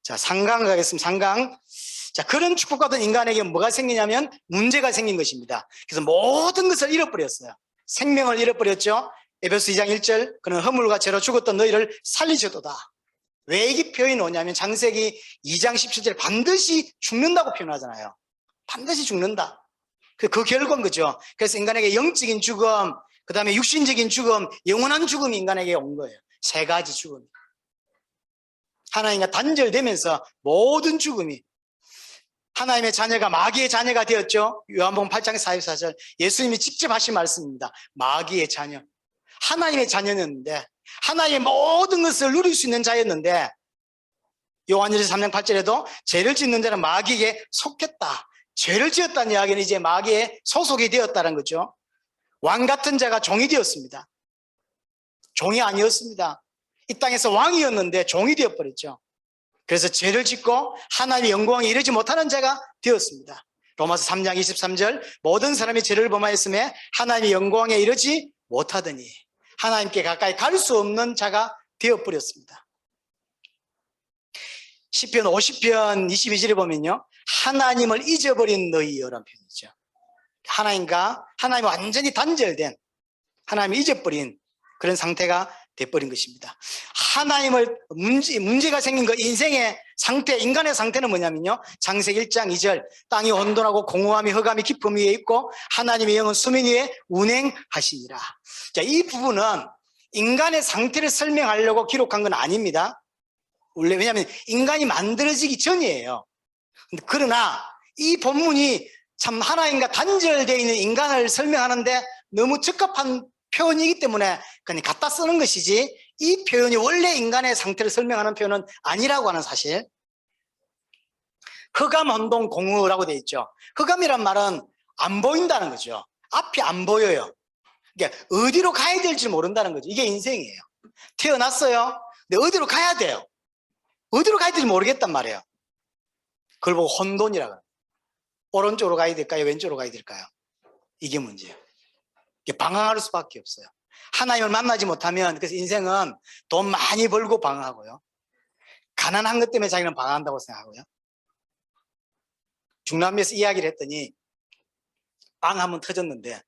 자, 상강 가겠습니다. 상강. 자, 그런 축복받은 인간에게 뭐가 생기냐면 문제가 생긴 것입니다. 그래서 모든 것을 잃어버렸어요. 생명을 잃어버렸죠. 에베소 2장 1절, 그는 허물과 죄로 죽었던 너희를 살리셔도다. 왜 이 표현이 오냐면 창세기 2장 17절 반드시 죽는다고 표현하잖아요. 반드시 죽는다. 그 결과인 거죠. 그래서 인간에게 영적인 죽음, 그 다음에 육신적인 죽음, 영원한 죽음이 인간에게 온 거예요. 세 가지 죽음이. 하나님과 단절되면서 모든 죽음이, 하나님의 자녀가 마귀의 자녀가 되었죠. 요한복음 8장 44절 예수님이 직접 하신 말씀입니다. 마귀의 자녀. 하나님의 자녀였는데, 하나님의 모든 것을 누릴 수 있는 자였는데, 요한일서 3장 8절에도 죄를 짓는 자는 마귀에게 속했다. 죄를 지었다는 이야기는 이제 마귀의 소속이 되었다는 거죠. 왕 같은 자가 종이 되었습니다. 종이 아니었습니다. 이 땅에서 왕이었는데 종이 되어버렸죠. 그래서 죄를 짓고 하나님의 영광에 이르지 못하는 자가 되었습니다. 로마서 3장 23절 모든 사람이 죄를 범하였음에 하나님의 영광에 이르지 못하더니 하나님께 가까이 갈 수 없는 자가 되어버렸습니다. 시편 50편 22절에 보면요, 하나님을 잊어버린 너희여라는 표현이죠. 하나님이 완전히 단절된, 하나님이 잊어버린 그런 상태가 돼버린 것입니다. 하나님을 문제가 생긴 그 인생의 상태, 인간의 상태는 뭐냐면요, 창세기 1장 2절 땅이 혼돈하고 공허함이 흑암이 깊음 위에 있고 하나님의 영은 수면 위에 운행하시니라. 자, 이 부분은 인간의 상태를 설명하려고 기록한 건 아닙니다. 원래 왜냐하면 인간이 만들어지기 전이에요. 그러나 이 본문이 참 하나님과 단절되어 있는 인간을 설명하는데 너무 적합한 표현이기 때문에 그냥 갖다 쓰는 것이지, 이 표현이 원래 인간의 상태를 설명하는 표현은 아니라고 하는 사실. 흑암, 혼돈, 공허라고 되어 있죠. 흑암이란 말은 안 보인다는 거죠. 앞이 안 보여요. 그러니까 어디로 가야 될지 모른다는 거죠. 이게 인생이에요. 태어났어요. 근데 어디로 가야 돼요. 어디로 가야 될지 모르겠단 말이에요. 그걸 보고 혼돈이라고 해요. 오른쪽으로 가야 될까요? 왼쪽으로 가야 될까요? 이게 문제예요. 방황할 수밖에 없어요. 하나님을 만나지 못하면, 그래서 인생은 돈 많이 벌고 방황하고요, 가난한 것 때문에 자기는 방황한다고 생각하고요. 중남미에서 이야기를 했더니 빵 한번 터졌는데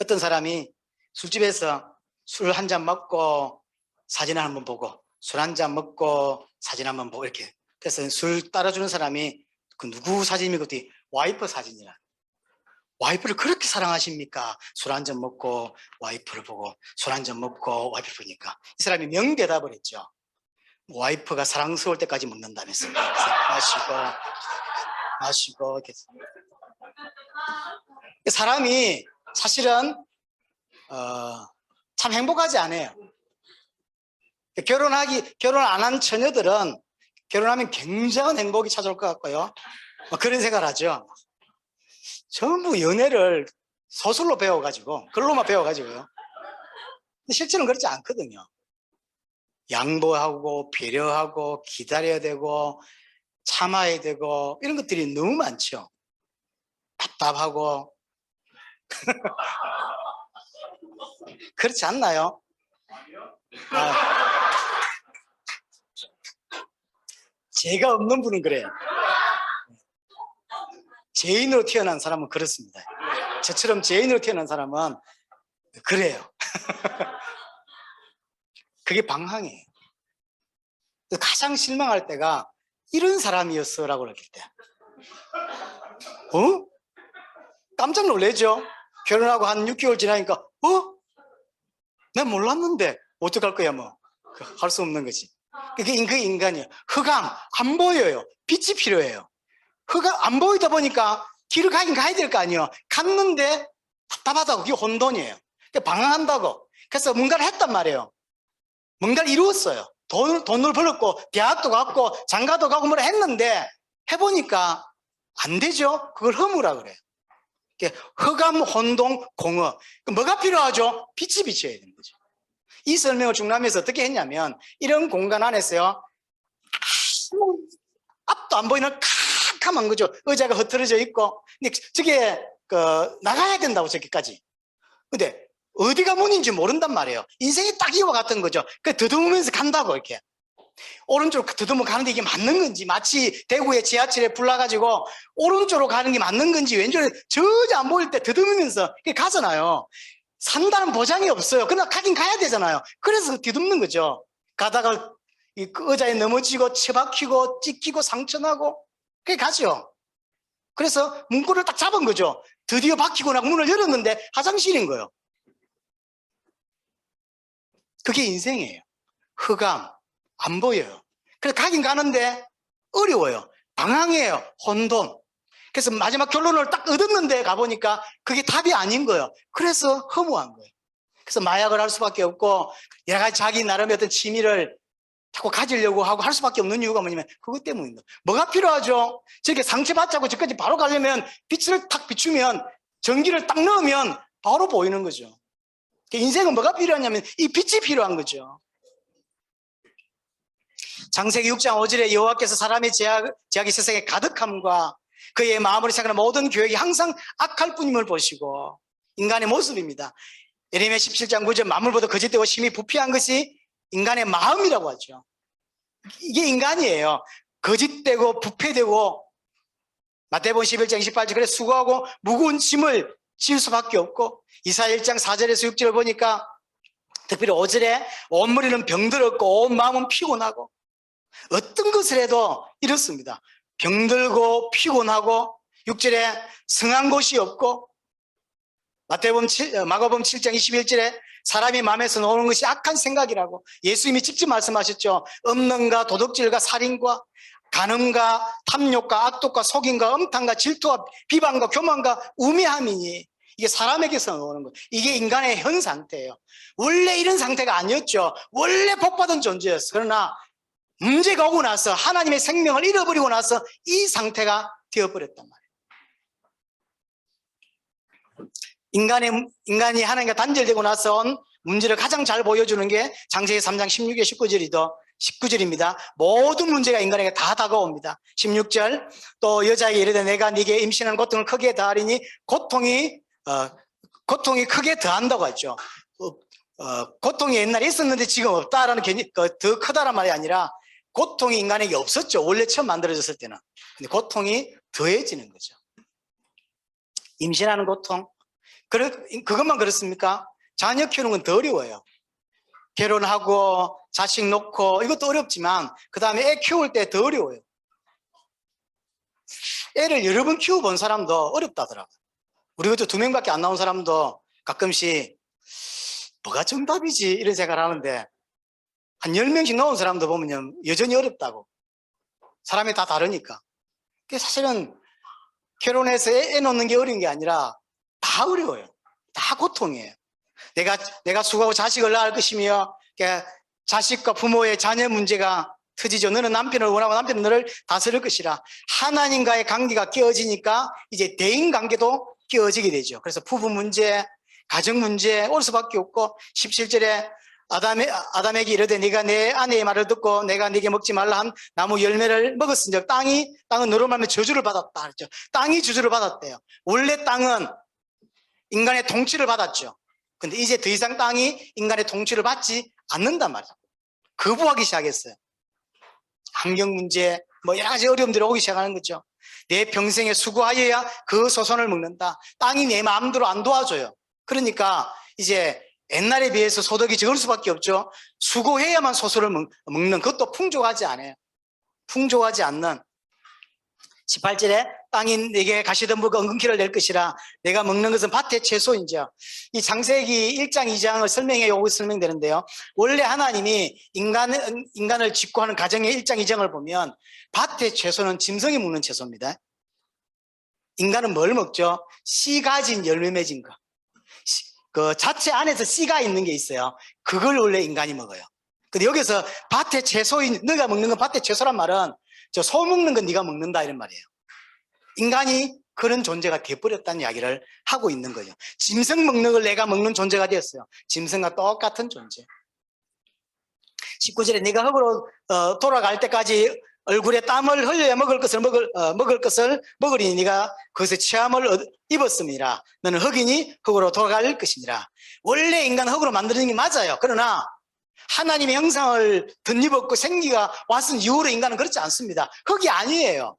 어떤 사람이 술집에서 술 한 잔 먹고 사진 한번 보고, 술 한 잔 먹고 사진 한번 보고, 이렇게. 그래서 술 따라주는 사람이 그 누구 사진입니까? 그랬더니 와이프 사진이라. 와이프를 그렇게 사랑하십니까? 술 한 잔 먹고 와이프를 보고, 술 한 잔 먹고 와이프를 보니까. 이 사람이 명대답을 했죠. 와이프가 사랑스러울 때까지 먹는다면서. 마시고 이렇게. 사람이 사실은 참 행복하지 않아요. 결혼 안 한 처녀들은 결혼하면 굉장한 행복이 찾아올 것 같고요, 그런 생각을 하죠. 전부 연애를 서술로 배워가지고, 글로만 배워가지고요. 근데 실제로는 그렇지 않거든요. 양보하고 배려하고 기다려야 되고 참아야 되고 이런 것들이 너무 많죠. 답답하고. 그렇지 않나요? 죄가 없는 분은 그래요. 죄인으로 태어난 사람은 그렇습니다. 저처럼 죄인으로 태어난 사람은 그래요. 그게 방황이에요. 가장 실망할 때가 이런 사람이었어 라고 그랬을 때, 깜짝 놀라죠. 결혼하고 한 6개월 지나니까 난 몰랐는데 어떡할 거야, 뭐. 할 수 없는 거지. 그게 인간이에요. 흑암, 안 보여요. 빛이 필요해요. 흑암 안 보이다 보니까 길을 가긴 가야 될 거 아니에요. 갔는데 답답하다고. 그게 혼돈이에요. 방황한다고. 그래서 뭔가를 했단 말이에요. 뭔가를 이루었어요. 돈을 벌었고 대학도 갔고 장가도 가고 뭐라 했는데 해보니까 안 되죠. 그걸 허무라 그래요. 흑암, 혼돈, 공허. 뭐가 필요하죠? 빛이 비쳐야 되는 거죠. 이 설명을 중남미에서 어떻게 했냐면, 이런 공간 안에서요, 앞도 안 보이는 캄캄한 거죠. 의자가 흐트러져 있고. 근데 저게 나가야 된다고, 저기까지. 근데 어디가 문인지 모른단 말이에요. 인생이 딱 이와 같은 거죠. 그 더듬으면서 간다고, 이렇게. 오른쪽으로 더듬어 가는데 이게 맞는 건지, 마치 대구에 지하철에 불나가지고 오른쪽으로 가는 게 맞는 건지 왼쪽에 전혀 안 보일 때 더듬으면서 가잖아요. 산다는 보장이 없어요. 그러나 가긴 가야 되잖아요. 그래서 뒤듬는 거죠. 가다가 그 의자에 넘어지고 처박히고 찢기고 상처나고 그게 가죠. 그래서 문구를 딱 잡은 거죠. 드디어 박히고 나고 문을 열었는데 화장실인 거예요. 그게 인생이에요. 흑암, 안 보여요. 그래서 가긴 가는데 어려워요. 방황해요. 혼돈. 그래서 마지막 결론을 딱 얻었는데 가보니까 그게 답이 아닌 거예요. 그래서 허무한 거예요. 그래서 마약을 할 수밖에 없고 여러 가지 자기 나름의 어떤 취미를 자꾸 가지려고 하고 할 수밖에 없는 이유가 뭐냐면 그것 때문입니다. 뭐가 필요하죠? 저렇게 상처받자고 저까지 바로 가려면 빛을 탁 비추면 전기를 딱 넣으면 바로 보이는 거죠. 인생은 뭐가 필요하냐면 이 빛이 필요한 거죠. 창세기 6장 5절에 여호와께서 사람의 죄악이 세상에 가득함과 그의 마음으로 생각하는 모든 계획이 항상 악할 뿐임을 보시고 인간의 모습입니다. 예레미야 17장 9절 만물보다 거짓되고 심히 부패한 것이 인간의 마음이라고 하죠. 이게 인간이에요. 거짓되고 부패되고 마태복음 11장 28절 그래 수고하고 무거운 짐을 질 수밖에 없고 이사야 1장 4절에서 6절을 보니까 특별히 5절에 온 머리는 병들었고 온 마음은 피곤하고 어떤 것을 해도 이렇습니다. 병들고 피곤하고 6절에 성한 곳이 없고 마가복음 7장 21절에 사람이 마음에서 나오는 것이 악한 생각이라고 예수님이 직접 말씀하셨죠. 음란과 도둑질과 살인과 간음과 탐욕과 악독과 속임과 음탕과 질투와 비방과 교만과 우매함이니 이게 사람에게서 나오는 거예요. 이게 인간의 현 상태예요. 원래 이런 상태가 아니었죠. 원래 복받은 존재였어. 그러나 문제가 오고 나서 하나님의 생명을 잃어버리고 나서 이 상태가 되어버렸단 말이에요. 인간이 하나님과 단절되고 나서 온 문제를 가장 잘 보여주는 게 창세기 3장 16절 19절입니다. 모든 문제가 인간에게 다 다가옵니다. 16절 또 여자에게 이르되 내가 네게 임신하는 고통을 크게 더하리니 고통이 크게 더한다고 하죠. 고통이 옛날에 있었는데 지금 없다라는 개념, 더 크다란 말이 아니라 고통이 인간에게 없었죠. 원래 처음 만들어졌을 때는. 근데 고통이 더해지는 거죠. 임신하는 고통. 그것만 그렇습니까? 자녀 키우는 건 더 어려워요. 결혼하고 자식 놓고 이것도 어렵지만 그 다음에 애 키울 때 더 어려워요. 애를 여러 번 키워본 사람도 어렵다더라고요. 우리 그저 2명밖에 안 나온 사람도 가끔씩 뭐가 정답이지 이런 생각을 하는데 한 10명씩 나온 사람도 보면 여전히 어렵다고. 사람이 다 다르니까. 사실은 결혼해서 애 놓는 게 어려운 게 아니라 다 어려워요. 다 고통이에요. 내가 수고하고 자식을 낳을 것이며 자식과 부모의 자녀 문제가 터지죠. 너는 남편을 원하고 남편은 너를 다스릴 것이라. 하나님과의 관계가 깨어지니까 이제 대인관계도 깨어지게 되죠. 그래서 부부 문제, 가정 문제 올 수밖에 없고 17절에 아담에게 이르되 네가 내 아내의 말을 듣고 내가 네게 먹지 말라 한 나무 열매를 먹었은즉 땅은 너로 말하면 저주를 받았다 그랬죠. 땅이 저주를 받았대요. 원래 땅은 인간의 통치를 받았죠. 근데 이제 더 이상 땅이 인간의 통치를 받지 않는단 말이에요. 거부하기 시작했어요. 환경 문제, 여러 가지 어려움들이 오기 시작하는 거죠. 내 평생에 수고하여야 그 소선을 먹는다. 땅이 내 마음대로 안 도와줘요. 그러니까 이제 옛날에 비해서 소득이 적을 수밖에 없죠. 수고해야만 소선을 먹는 그것도 풍족하지 않아요. 풍족하지 않는 18절에 땅이 내게 가시덤불과 은근키를 낼 것이라 내가 먹는 것은 밭의 채소인지요. 이 창세기 1장 2장을 설명해 요거 설명되는데요. 원래 하나님이 인간을 짓고 하는 가정의 1장 2장을 보면 밭의 채소는 짐승이 먹는 채소입니다. 인간은 뭘 먹죠? 씨 가진 열매 맺은 거. 그 자체 안에서 씨가 있는 게 있어요. 그걸 원래 인간이 먹어요. 근데 여기서 밭의 채소인 너가 먹는 건 밭의 채소란 말은 저 소 먹는 건 네가 먹는다 이런 말이에요. 인간이 그런 존재가 되어버렸다는 이야기를 하고 있는 거예요. 짐승 먹는 걸 내가 먹는 존재가 되었어요. 짐승과 똑같은 존재. 19절에 네가 흙으로 돌아갈 때까지 얼굴에 땀을 흘려야 먹을 것을 먹으리니 네가 그것의 체함을 입었음이라. 너는 흙이니 흙으로 돌아갈 것이니라. 원래 인간 흙으로 만드는 게 맞아요. 그러나 하나님의 형상을 덧입었고 생기가 왔은 이후로 인간은 그렇지 않습니다. 흙이 아니에요.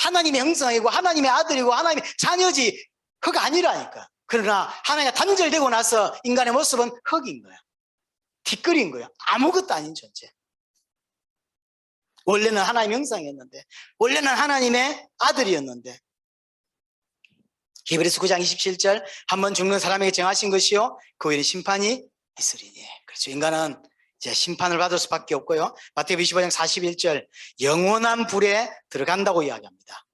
하나님의 형상이고 하나님의 아들이고 하나님의 자녀지 흙 아니라니까. 그러나 하나님과 단절되고 나서 인간의 모습은 흙인 거야. 뒷거리인 거야. 아무것도 아닌 존재. 원래는 하나님의 형상이었는데, 원래는 하나님의 아들이었는데, 히브리서 9장 27절, 한 번 죽는 사람에게 정하신 것이요 그 후에는 심판이 있으리니. 그렇죠. 인간은 이제 심판을 받을 수밖에 없고요. 마태복음 25장 41절, 영원한 불에 들어간다고 이야기합니다.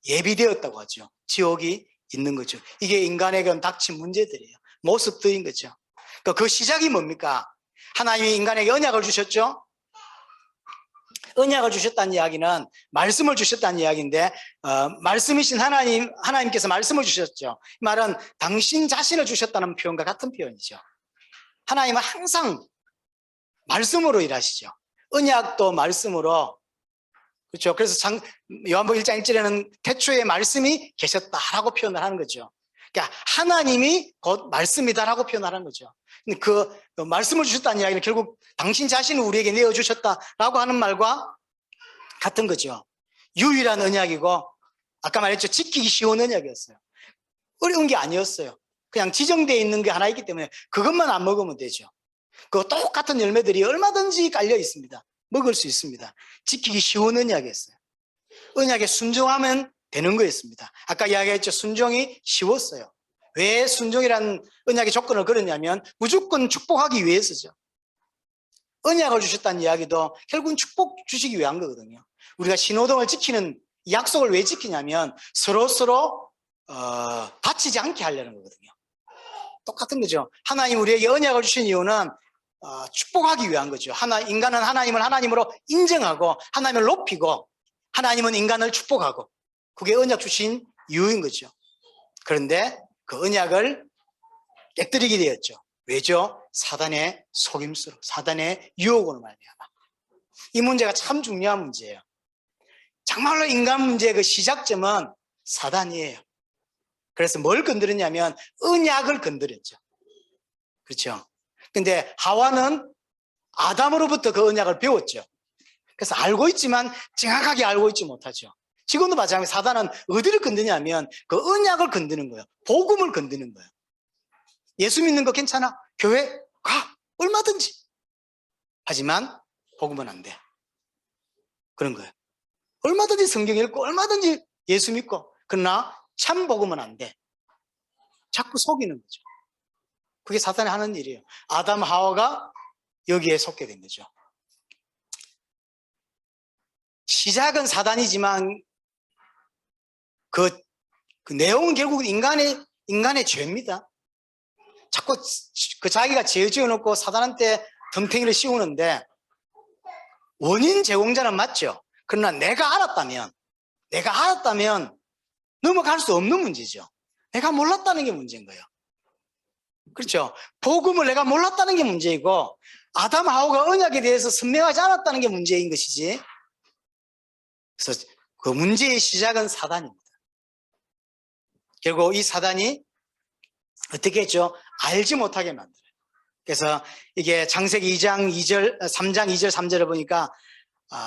예비되었다고 하죠. 지옥이 있는 거죠. 이게 인간에게 닥친 문제들이에요. 모습들인 거죠. 그러니까 그 시작이 뭡니까? 하나님이 인간에게 언약을 주셨죠. 언약을 주셨다는 이야기는 말씀을 주셨다는 이야기인데, 말씀이신 하나님께서 말씀을 주셨죠. 이 말은 당신 자신을 주셨다는 표현과 같은 표현이죠. 하나님은 항상 말씀으로 일하시죠. 언약도 말씀으로. 그렇죠. 그래서 요한복음 1장 1절에는 태초에 말씀이 계셨다라고 표현을 하는 거죠. 그러니까 하나님이 곧 말씀이다라고 표현하는 거죠. 그 말씀을 주셨다는 이야기는 결국 당신 자신을 우리에게 내어주셨다라고 하는 말과 같은 거죠. 유일한 언약이고, 아까 말했죠. 지키기 쉬운 언약이었어요. 어려운 게 아니었어요. 그냥 지정되어 있는 게 하나 있기 때문에 그것만 안 먹으면 되죠. 그 똑같은 열매들이 얼마든지 깔려 있습니다. 먹을 수 있습니다. 지키기 쉬운 언약이었어요. 언약에 순종하면 되는 거였습니다. 아까 이야기했죠. 순종이 쉬웠어요. 왜 순종이라는 언약의 조건을 걸었냐면 무조건 축복하기 위해서죠. 언약을 주셨다는 이야기도 결국은 축복 주시기 위한 거거든요. 우리가 신호등을 지키는 약속을 왜 지키냐면 서로 다치지 않게 하려는 거거든요. 똑같은 거죠. 하나님 우리에게 언약을 주신 이유는 축복하기 위한 거죠. 인간은 하나님을 하나님으로 인정하고 하나님을 높이고 하나님은 인간을 축복하고, 그게 언약 주신 이유인 거죠. 그런데 그 언약을 깨뜨리게 되었죠. 왜죠? 사단의 속임수로, 사단의 유혹으로 말미암아. 이 문제가 참 중요한 문제예요. 정말로 인간 문제의 그 시작점은 사단이에요. 그래서 뭘 건드렸냐면 언약을 건드렸죠. 그렇죠? 근데 하와는 아담으로부터 그 언약을 배웠죠. 그래서 알고 있지만 정확하게 알고 있지 못하죠. 지금도 마찬가지로 사단은 어디를 건드냐면 그 언약을 건드는 거예요. 복음을 건드는 거예요. 예수 믿는 거 괜찮아? 교회 가. 얼마든지. 하지만 복음은 안 돼. 그런 거예요. 얼마든지 성경 읽고 얼마든지 예수 믿고, 그러나 참 복음은 안 돼. 자꾸 속이는 거죠. 그게 사탄이 하는 일이에요. 아담 하와가 여기에 속게 된 거죠. 시작은 사단이지만 그 내용은 결국 인간의 죄입니다. 자꾸 그 자기가 죄 지어놓고 사단한테 덤탱이를 씌우는데, 원인 제공자는 맞죠. 그러나 내가 알았다면 넘어갈 수 없는 문제죠. 내가 몰랐다는 게 문제인 거예요. 그렇죠. 복음을 내가 몰랐다는 게 문제이고, 아담 하와가 언약에 대해서 선명하지 않았다는 게 문제인 것이지. 그래서 그 문제의 시작은 사단입니다. 결국 이 사단이 어떻게 했죠? 알지 못하게 만들어요. 그래서 이게 창세기 3장 2절 3절을 보니까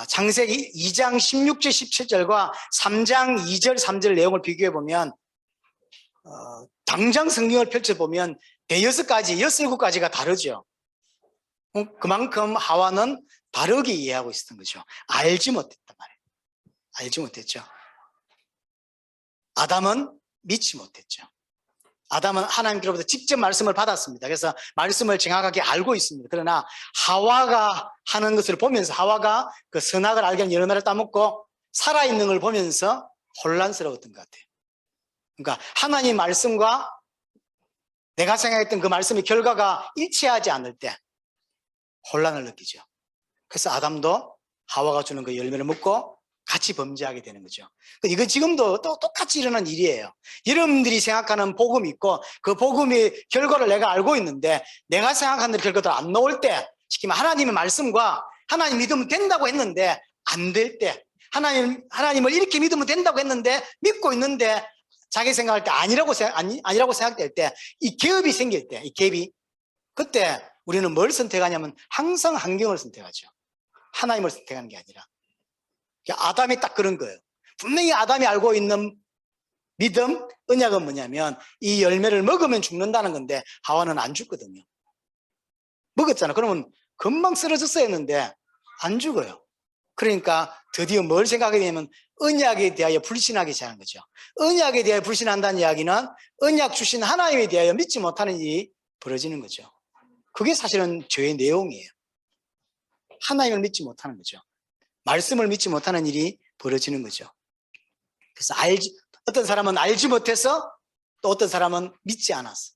창세기 2장 16절 17절과 3장 2절 3절 내용을 비교해 보면, 당장 성경을 펼쳐보면 대여섯 가지, 67가지가 다르죠. 그만큼 하와는 다르게 이해하고 있었던 거죠. 알지 못했단 말이에요. 알지 못했죠. 아담은 믿지 못했죠. 아담은 하나님께로부터 직접 말씀을 받았습니다. 그래서 말씀을 정확하게 알고 있습니다. 그러나 하와가 하는 것을 보면서, 하와가 그 선악을 알게 하는 여러 날을 따먹고 살아있는 걸 보면서 혼란스러웠던 것 같아요. 그러니까 하나님 말씀과 내가 생각했던 그 말씀의 결과가 일치하지 않을 때 혼란을 느끼죠. 그래서 아담도 하와가 주는 그 열매를 먹고 같이 범죄하게 되는 거죠. 이건 지금도 또 똑같이 일어난 일이에요. 여러분들이 생각하는 복음이 있고, 그 복음의 결과를 내가 알고 있는데 내가 생각하는 결과도 안 나올 때, 쉽게 말하면 하나님의 말씀과 하나님 믿으면 된다고 했는데 안 될 때, 하나님을 이렇게 믿으면 된다고 했는데 믿고 있는데 자기 생각할 때 아니라고 생각될 때, 이 갭이 생길 때, 이 갭이, 그때 우리는 뭘 선택하냐면 항상 환경을 선택하죠. 하나님을 선택하는 게 아니라. 아담이 딱 그런 거예요. 분명히 아담이 알고 있는 믿음, 언약은 뭐냐면 이 열매를 먹으면 죽는다는 건데 하와는 안 죽거든요. 먹었잖아. 그러면 금방 쓰러졌어야 했는데 안 죽어요. 그러니까 드디어 뭘 생각하게 되냐면 언약에 대하여 불신하기 시작한 거죠. 언약에 대하여 불신한다는 이야기는 언약 주신 하나님에 대하여 믿지 못하는 일이 벌어지는 거죠. 그게 사실은 죄의 내용이에요. 하나님을 믿지 못하는 거죠. 말씀을 믿지 못하는 일이 벌어지는 거죠. 그래서 어떤 사람은 알지 못해서 또 어떤 사람은 믿지 않았어.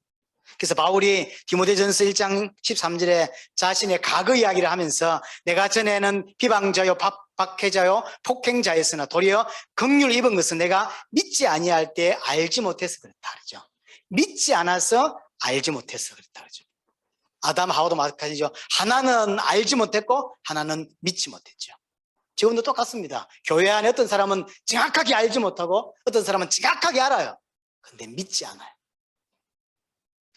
그래서 바울이 디모데전서 1장 13절에 자신의 과거 이야기를 하면서 내가 전에는 비방자요 박해자요 폭행자였으나 도리어 긍휼을 입은 것은 내가 믿지 아니할 때 알지 못해서 그렇다 그러죠. 믿지 않아서 알지 못해서 그렇다 그러죠. 아담 하와도 마찬가지죠. 하나는 알지 못했고 하나는 믿지 못했죠. 지금도 똑같습니다. 교회 안에 어떤 사람은 정확하게 알지 못하고 어떤 사람은 정확하게 알아요. 근데 믿지 않아요.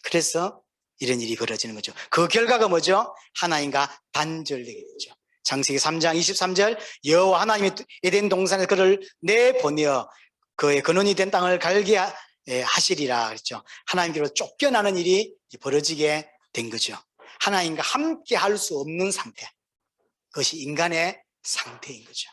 그래서 이런 일이 벌어지는 거죠. 그 결과가 뭐죠? 하나님과 단절되게 되죠. 창세기 3장 23절 여호와 하나님이 에덴 동산에 그를 내보내어 그의 근원이 된 땅을 갈게 하시리라 그랬죠. 하나님께로 쫓겨나는 일이 벌어지게 된 거죠. 하나님과 함께 할 수 없는 상태, 그것이 인간의 상태인 거죠.